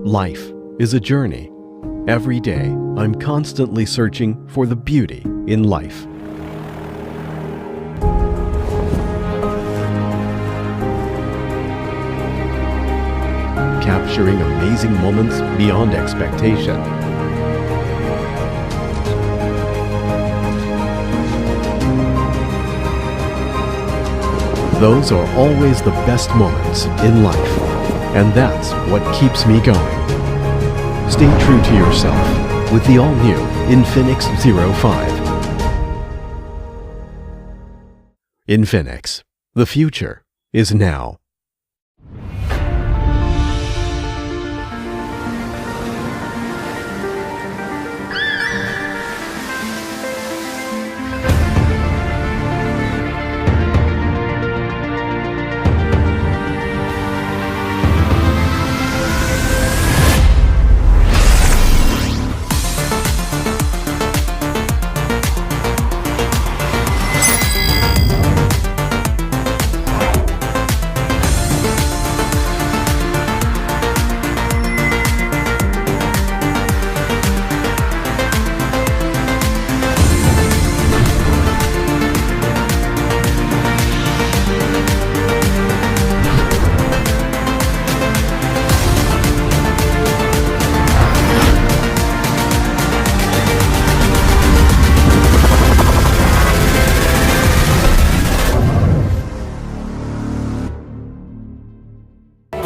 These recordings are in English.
Life is a journey. Every day, I'm constantly searching for the beauty in life. Capturing amazing moments beyond expectation. Those are always the best moments in life, and that's what keeps me going. Stay true to yourself with the all-new Infinix Zero 5. Infinix, the future is now.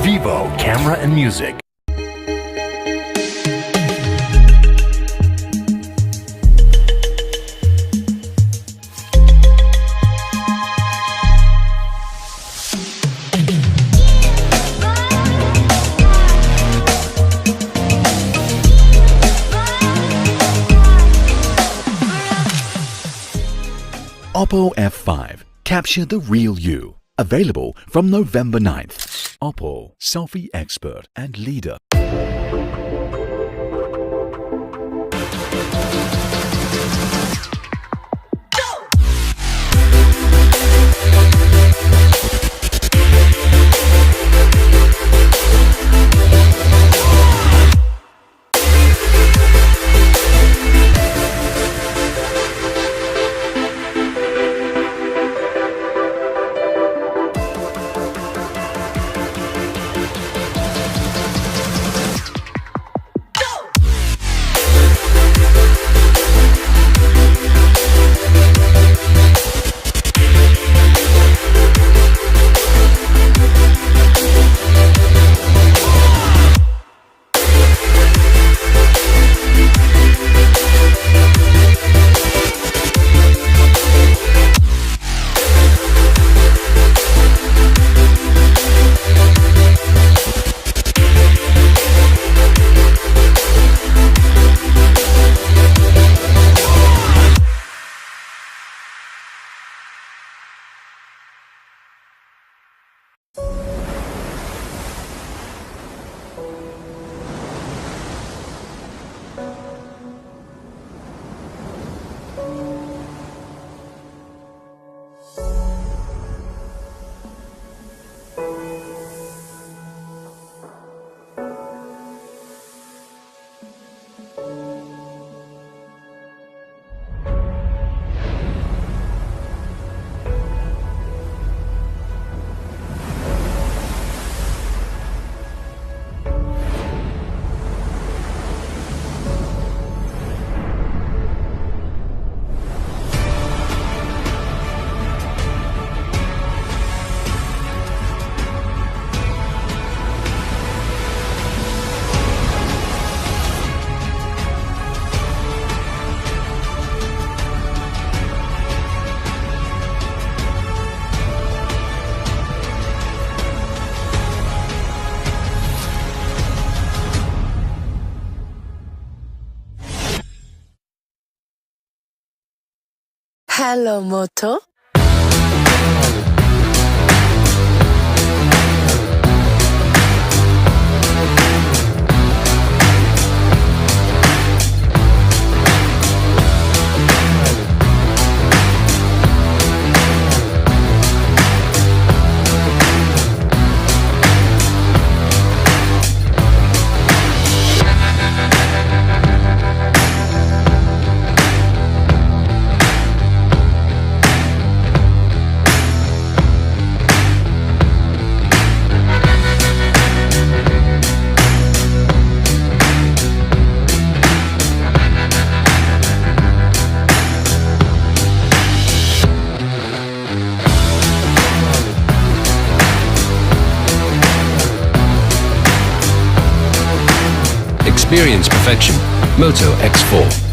Vivo Camera and Music. Oppo F5. Capture the real you. Available from November 9th. Oppo, selfie expert and leader. Hello, Moto. Experience perfection. Moto X4.